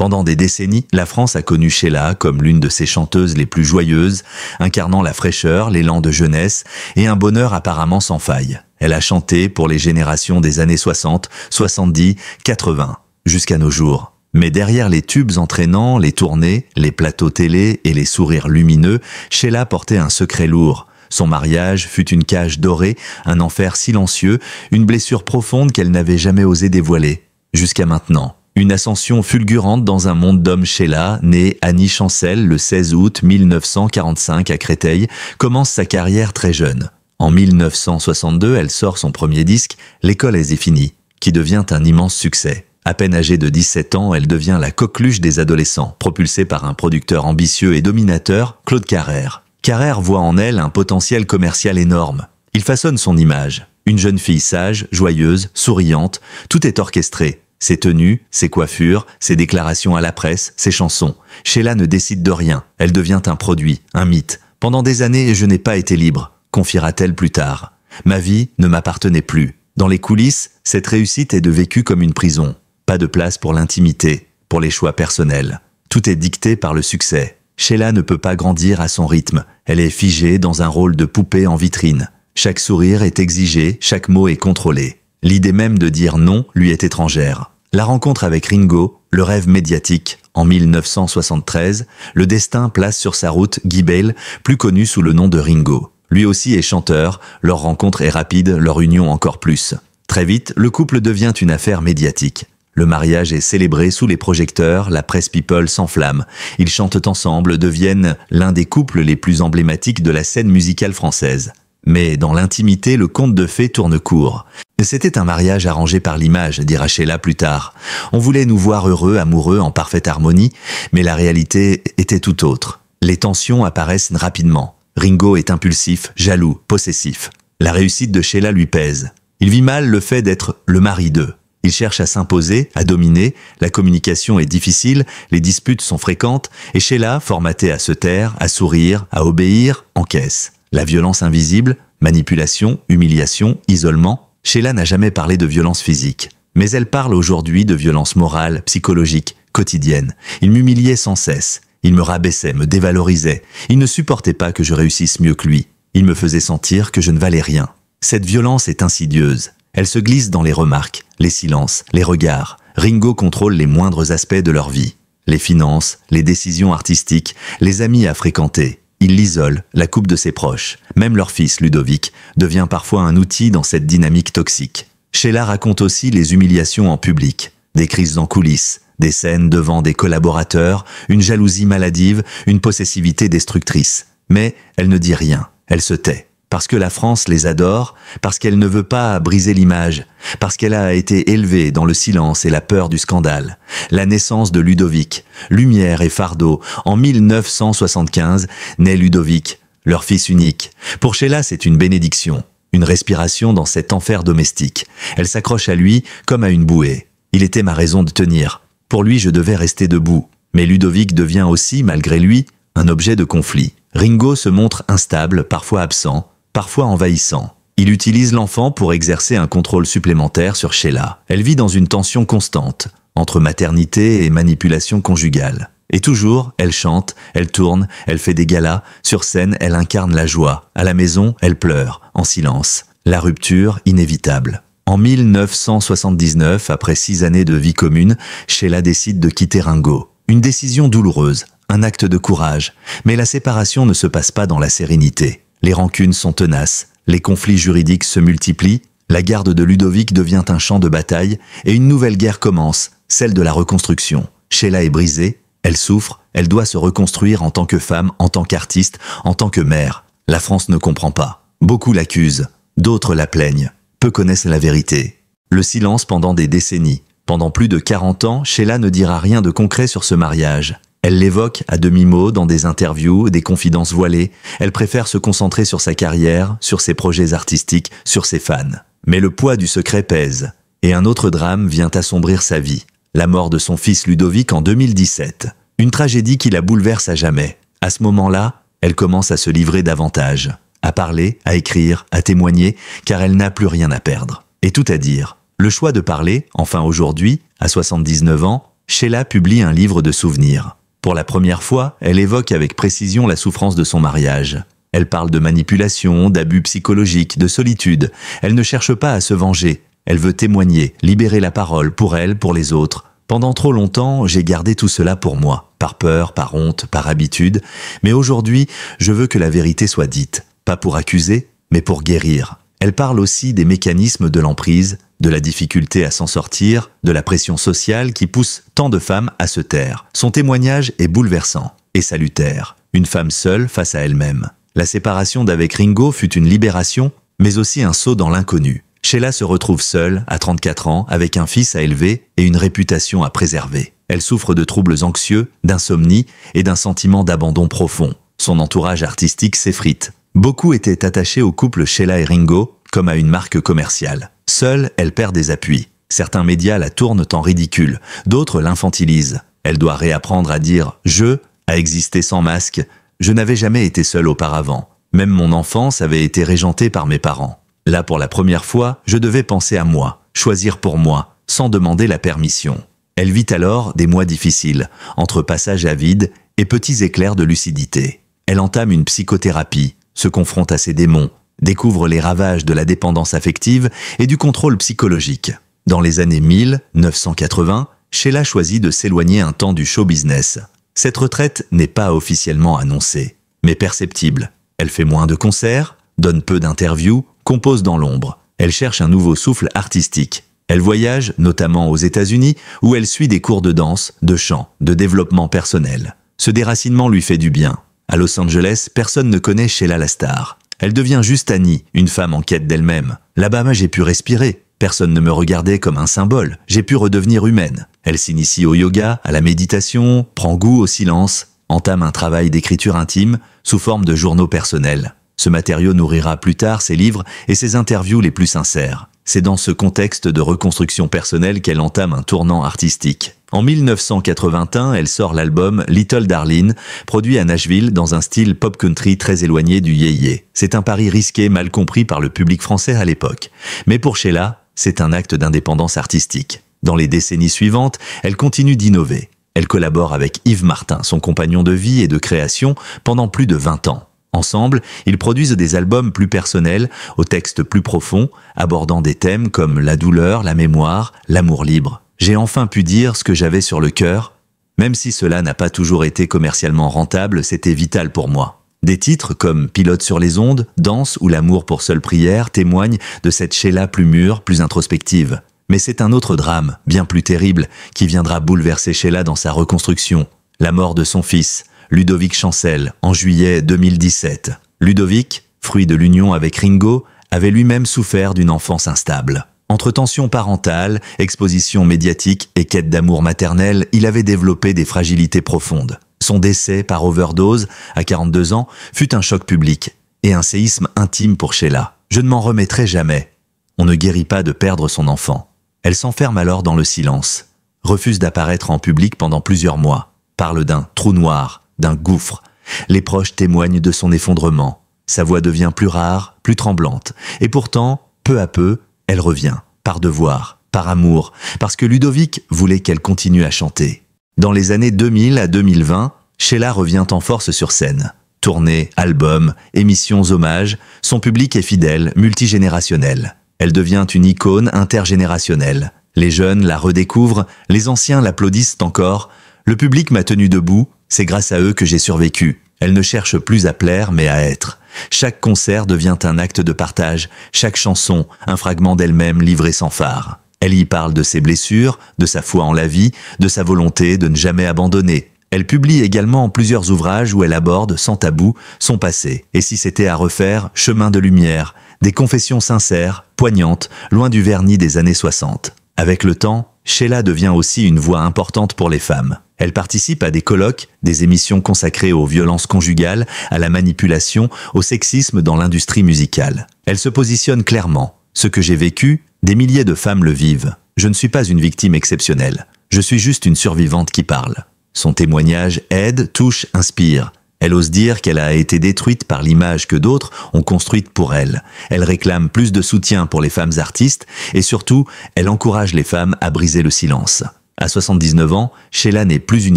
Pendant des décennies, la France a connu Sheila comme l'une de ses chanteuses les plus joyeuses, incarnant la fraîcheur, l'élan de jeunesse et un bonheur apparemment sans faille. Elle a chanté pour les générations des années 60, 70, 80, jusqu'à nos jours. Mais derrière les tubes entraînants, les tournées, les plateaux télé et les sourires lumineux, Sheila portait un secret lourd. Son mariage fut une cage dorée, un enfer silencieux, une blessure profonde qu'elle n'avait jamais osé dévoiler. Jusqu'à maintenant. Une ascension fulgurante dans un monde d'hommes. Sheila, née Annie Chancel le 16 août 1945 à Créteil, commence sa carrière très jeune. En 1962, elle sort son premier disque, L'école est finie, qui devient un immense succès. À peine âgée de 17 ans, elle devient la coqueluche des adolescents, propulsée par un producteur ambitieux et dominateur, Claude Carrère. Carrère voit en elle un potentiel commercial énorme. Il façonne son image. Une jeune fille sage, joyeuse, souriante, tout est orchestré. Ses tenues, ses coiffures, ses déclarations à la presse, ses chansons. Sheila ne décide de rien. Elle devient un produit, un mythe. Pendant des années, je n'ai pas été libre, confiera-t-elle plus tard. Ma vie ne m'appartenait plus. Dans les coulisses, cette réussite est vécue comme une prison. Pas de place pour l'intimité, pour les choix personnels. Tout est dicté par le succès. Sheila ne peut pas grandir à son rythme. Elle est figée dans un rôle de poupée en vitrine. Chaque sourire est exigé, chaque mot est contrôlé. L'idée même de dire non lui est étrangère. La rencontre avec Ringo, le rêve médiatique. En 1973, le destin place sur sa route Guy Bale, plus connu sous le nom de Ringo. Lui aussi est chanteur, leur rencontre est rapide, leur union encore plus. Très vite, le couple devient une affaire médiatique. Le mariage est célébré sous les projecteurs, la presse people s'enflamme. Ils chantent ensemble, deviennent l'un des couples les plus emblématiques de la scène musicale française. Mais dans l'intimité, le conte de fées tourne court. C'était un mariage arrangé par l'image, dira Sheila plus tard. On voulait nous voir heureux, amoureux, en parfaite harmonie, mais la réalité était tout autre. Les tensions apparaissent rapidement. Ringo est impulsif, jaloux, possessif. La réussite de Sheila lui pèse. Il vit mal le fait d'être le mari d'eux. Il cherche à s'imposer, à dominer, la communication est difficile, les disputes sont fréquentes, et Sheila, formatée à se taire, à sourire, à obéir, encaisse. La violence invisible, manipulation, humiliation, isolement. Sheila n'a jamais parlé de violence physique. Mais elle parle aujourd'hui de violence morale, psychologique, quotidienne. Il m'humiliait sans cesse. Il me rabaissait, me dévalorisait. Il ne supportait pas que je réussisse mieux que lui. Il me faisait sentir que je ne valais rien. Cette violence est insidieuse. Elle se glisse dans les remarques, les silences, les regards. Ringo contrôle les moindres aspects de leur vie. Les finances, les décisions artistiques, les amis à fréquenter. Il l'isole, la coupe de ses proches. Même leur fils, Ludovic, devient parfois un outil dans cette dynamique toxique. Sheila raconte aussi les humiliations en public, des crises en coulisses, des scènes devant des collaborateurs, une jalousie maladive, une possessivité destructrice. Mais elle ne dit rien, elle se tait. Parce que la France les adore, parce qu'elle ne veut pas briser l'image, parce qu'elle a été élevée dans le silence et la peur du scandale. La naissance de Ludovic, lumière et fardeau, en 1975, naît Ludovic, leur fils unique. Pour Sheila, c'est une bénédiction, une respiration dans cet enfer domestique. Elle s'accroche à lui comme à une bouée. Il était ma raison de tenir. Pour lui, je devais rester debout. Mais Ludovic devient aussi, malgré lui, un objet de conflit. Ringo se montre instable, parfois absent, parfois envahissant. Il utilise l'enfant pour exercer un contrôle supplémentaire sur Sheila. Elle vit dans une tension constante, entre maternité et manipulation conjugale. Et toujours, elle chante, elle tourne, elle fait des galas, sur scène, elle incarne la joie. À la maison, elle pleure, en silence. La rupture, inévitable. En 1979, après 6 années de vie commune, Sheila décide de quitter Ringo. Une décision douloureuse, un acte de courage. Mais la séparation ne se passe pas dans la sérénité. Les rancunes sont tenaces, les conflits juridiques se multiplient, la garde de Ludovic devient un champ de bataille et une nouvelle guerre commence, celle de la reconstruction. Sheila est brisée, elle souffre, elle doit se reconstruire en tant que femme, en tant qu'artiste, en tant que mère. La France ne comprend pas. Beaucoup l'accusent, d'autres la plaignent. Peu connaissent la vérité. Le silence pendant des décennies. Pendant plus de 40 ans, Sheila ne dira rien de concret sur ce mariage. Elle l'évoque à demi-mot dans des interviews, des confidences voilées. Elle préfère se concentrer sur sa carrière, sur ses projets artistiques, sur ses fans. Mais le poids du secret pèse. Et un autre drame vient assombrir sa vie. La mort de son fils Ludovic en 2017. Une tragédie qui la bouleverse à jamais. À ce moment-là, elle commence à se livrer davantage. À parler, à écrire, à témoigner, car elle n'a plus rien à perdre. Et tout à dire. Le choix de parler, enfin aujourd'hui, à 79 ans, Sheila publie un livre de souvenirs. Pour la première fois, elle évoque avec précision la souffrance de son mariage. Elle parle de manipulation, d'abus psychologiques, de solitude. Elle ne cherche pas à se venger. Elle veut témoigner, libérer la parole pour elle, pour les autres. Pendant trop longtemps, j'ai gardé tout cela pour moi, par peur, par honte, par habitude. Mais aujourd'hui, je veux que la vérité soit dite. Pas pour accuser, mais pour guérir. Elle parle aussi des mécanismes de l'emprise, de la difficulté à s'en sortir, de la pression sociale qui pousse tant de femmes à se taire. Son témoignage est bouleversant et salutaire. Une femme seule face à elle-même. La séparation d'avec Ringo fut une libération, mais aussi un saut dans l'inconnu. Sheila se retrouve seule, à 34 ans, avec un fils à élever et une réputation à préserver. Elle souffre de troubles anxieux, d'insomnie et d'un sentiment d'abandon profond. Son entourage artistique s'effrite. Beaucoup étaient attachés au couple Sheila et Ringo, comme à une marque commerciale. Seule, elle perd des appuis. Certains médias la tournent en ridicule, d'autres l'infantilisent. Elle doit réapprendre à dire « je », à exister sans masque. Je n'avais jamais été seule auparavant. Même mon enfance avait été régentée par mes parents. Là, pour la première fois, je devais penser à moi, choisir pour moi, sans demander la permission. Elle vit alors des mois difficiles, entre passages à vide et petits éclairs de lucidité. Elle entame une psychothérapie, se confronte à ses démons, découvre les ravages de la dépendance affective et du contrôle psychologique. Dans les années 1980, Sheila choisit de s'éloigner un temps du show business. Cette retraite n'est pas officiellement annoncée, mais perceptible. Elle fait moins de concerts, donne peu d'interviews, compose dans l'ombre. Elle cherche un nouveau souffle artistique. Elle voyage, notamment aux États-Unis, où elle suit des cours de danse, de chant, de développement personnel. Ce déracinement lui fait du bien. À Los Angeles, personne ne connaît Sheila la star. Elle devient juste Annie, une femme en quête d'elle-même. Là-bas, j'ai pu respirer. Personne ne me regardait comme un symbole. J'ai pu redevenir humaine. Elle s'initie au yoga, à la méditation, prend goût au silence, entame un travail d'écriture intime sous forme de journaux personnels. Ce matériau nourrira plus tard ses livres et ses interviews les plus sincères. C'est dans ce contexte de reconstruction personnelle qu'elle entame un tournant artistique. En 1981, elle sort l'album Little Darling, produit à Nashville dans un style pop-country très éloigné du yéyé. C'est un pari risqué, mal compris par le public français à l'époque. Mais pour Sheila, c'est un acte d'indépendance artistique. Dans les décennies suivantes, elle continue d'innover. Elle collabore avec Yves Martin, son compagnon de vie et de création, pendant plus de 20 ans. Ensemble, ils produisent des albums plus personnels, aux textes plus profonds, abordant des thèmes comme la douleur, la mémoire, l'amour libre. J'ai enfin pu dire ce que j'avais sur le cœur. Même si cela n'a pas toujours été commercialement rentable, c'était vital pour moi. Des titres comme Pilote sur les ondes, Danse ou L'amour pour seule prière témoignent de cette Sheila plus mûre, plus introspective. Mais c'est un autre drame, bien plus terrible, qui viendra bouleverser Sheila dans sa reconstruction. La mort de son fils, Ludovic Chancel, en juillet 2017. Ludovic, fruit de l'union avec Ringo, avait lui-même souffert d'une enfance instable. Entre tensions parentales, exposition médiatique et quête d'amour maternel, il avait développé des fragilités profondes. Son décès par overdose, à 42 ans, fut un choc public et un séisme intime pour Sheila. Je ne m'en remettrai jamais. On ne guérit pas de perdre son enfant. Elle s'enferme alors dans le silence, refuse d'apparaître en public pendant plusieurs mois, parle d'un trou noir, d'un gouffre. Les proches témoignent de son effondrement. Sa voix devient plus rare, plus tremblante. Et pourtant, peu à peu, elle revient, par devoir, par amour, parce que Ludovic voulait qu'elle continue à chanter. Dans les années 2000 à 2020, Sheila revient en force sur scène. Tournées, albums, émissions hommages, son public est fidèle, multigénérationnel. Elle devient une icône intergénérationnelle. Les jeunes la redécouvrent, les anciens l'applaudissent encore. Le public m'a tenu debout, c'est grâce à eux que j'ai survécu. Elle ne cherche plus à plaire, mais à être. Chaque concert devient un acte de partage, chaque chanson, un fragment d'elle-même livré sans phare. Elle y parle de ses blessures, de sa foi en la vie, de sa volonté de ne jamais abandonner. Elle publie également plusieurs ouvrages où elle aborde, sans tabou, son passé. Et si c'était à refaire, Chemin de lumière, des confessions sincères, poignantes, loin du vernis des années 60. Avec le temps, Sheila devient aussi une voix importante pour les femmes. Elle participe à des colloques, des émissions consacrées aux violences conjugales, à la manipulation, au sexisme dans l'industrie musicale. Elle se positionne clairement. Ce que j'ai vécu, des milliers de femmes le vivent. Je ne suis pas une victime exceptionnelle. Je suis juste une survivante qui parle. Son témoignage aide, touche, inspire. Elle ose dire qu'elle a été détruite par l'image que d'autres ont construite pour elle. Elle réclame plus de soutien pour les femmes artistes et surtout, elle encourage les femmes à briser le silence. À 79 ans, Sheila n'est plus une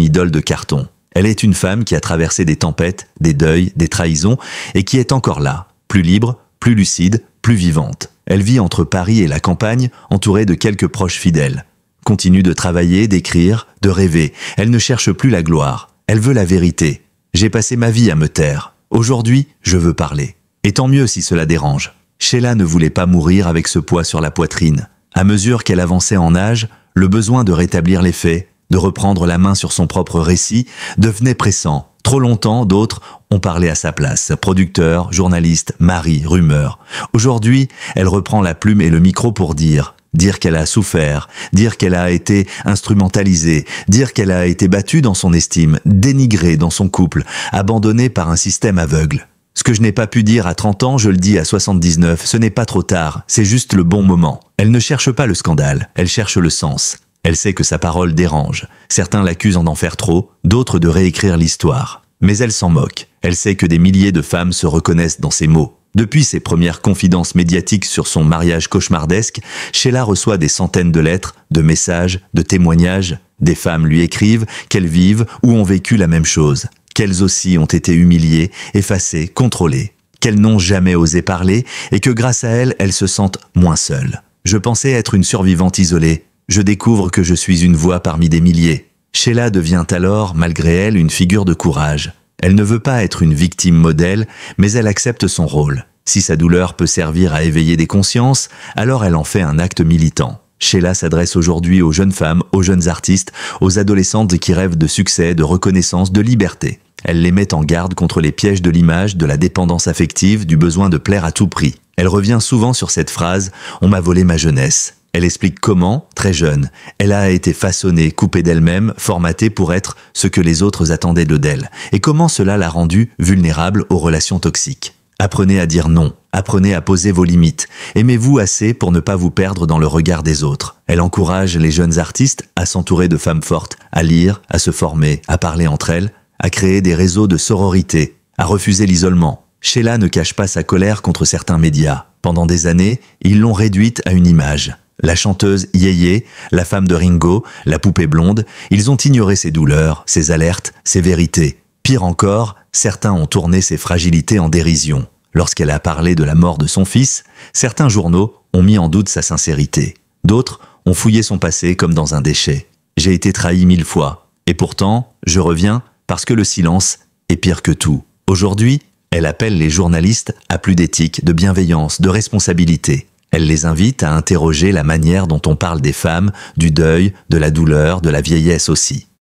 idole de carton. Elle est une femme qui a traversé des tempêtes, des deuils, des trahisons et qui est encore là, plus libre, plus lucide, plus vivante. Elle vit entre Paris et la campagne, entourée de quelques proches fidèles. Continue de travailler, d'écrire, de rêver. Elle ne cherche plus la gloire. Elle veut la vérité. J'ai passé ma vie à me taire. Aujourd'hui, je veux parler. Et tant mieux si cela dérange. Sheila ne voulait pas mourir avec ce poids sur la poitrine. À mesure qu'elle avançait en âge, le besoin de rétablir les faits, de reprendre la main sur son propre récit, devenait pressant. Trop longtemps, d'autres ont parlé à sa place. Producteurs, journalistes, maris, rumeurs. Aujourd'hui, elle reprend la plume et le micro pour dire qu'elle a souffert, dire qu'elle a été instrumentalisée, dire qu'elle a été battue dans son estime, dénigrée dans son couple, abandonnée par un système aveugle. Ce que je n'ai pas pu dire à 30 ans, je le dis à 79, ce n'est pas trop tard, c'est juste le bon moment. Elle ne cherche pas le scandale, elle cherche le sens. Elle sait que sa parole dérange. Certains l'accusent d'en faire trop, d'autres de réécrire l'histoire. Mais elle s'en moque. Elle sait que des milliers de femmes se reconnaissent dans ses mots. Depuis ses premières confidences médiatiques sur son mariage cauchemardesque, Sheila reçoit des centaines de lettres, de messages, de témoignages. Des femmes lui écrivent qu'elles vivent ou ont vécu la même chose, qu'elles aussi ont été humiliées, effacées, contrôlées, qu'elles n'ont jamais osé parler et que grâce à elles se sentent moins seules. Je pensais être une survivante isolée. Je découvre que je suis une voix parmi des milliers. Sheila devient alors, malgré elle, une figure de courage. Elle ne veut pas être une victime modèle, mais elle accepte son rôle. Si sa douleur peut servir à éveiller des consciences, alors elle en fait un acte militant. Sheila s'adresse aujourd'hui aux jeunes femmes, aux jeunes artistes, aux adolescentes qui rêvent de succès, de reconnaissance, de liberté. Elle les met en garde contre les pièges de l'image, de la dépendance affective, du besoin de plaire à tout prix. Elle revient souvent sur cette phrase « On m'a volé ma jeunesse ». Elle explique comment, très jeune, elle a été façonnée, coupée d'elle-même, formatée pour être ce que les autres attendaient d'elle, et comment cela l'a rendue vulnérable aux relations toxiques. Apprenez à dire non, apprenez à poser vos limites, aimez-vous assez pour ne pas vous perdre dans le regard des autres. Elle encourage les jeunes artistes à s'entourer de femmes fortes, à lire, à se former, à parler entre elles, à créer des réseaux de sororité, à refuser l'isolement. Sheila ne cache pas sa colère contre certains médias. Pendant des années, ils l'ont réduite à une image. La chanteuse Yéyé, la femme de Ringo, la poupée blonde, ils ont ignoré ses douleurs, ses alertes, ses vérités. Pire encore, certains ont tourné ses fragilités en dérision. Lorsqu'elle a parlé de la mort de son fils, certains journaux ont mis en doute sa sincérité. D'autres ont fouillé son passé comme dans un déchet. J'ai été trahi 1000 fois. Et pourtant, je reviens parce que le silence est pire que tout. Aujourd'hui, elle appelle les journalistes à plus d'éthique, de bienveillance, de responsabilité. Elle les invite à interroger la manière dont on parle des femmes, du deuil, de la douleur, de la vieillesse aussi.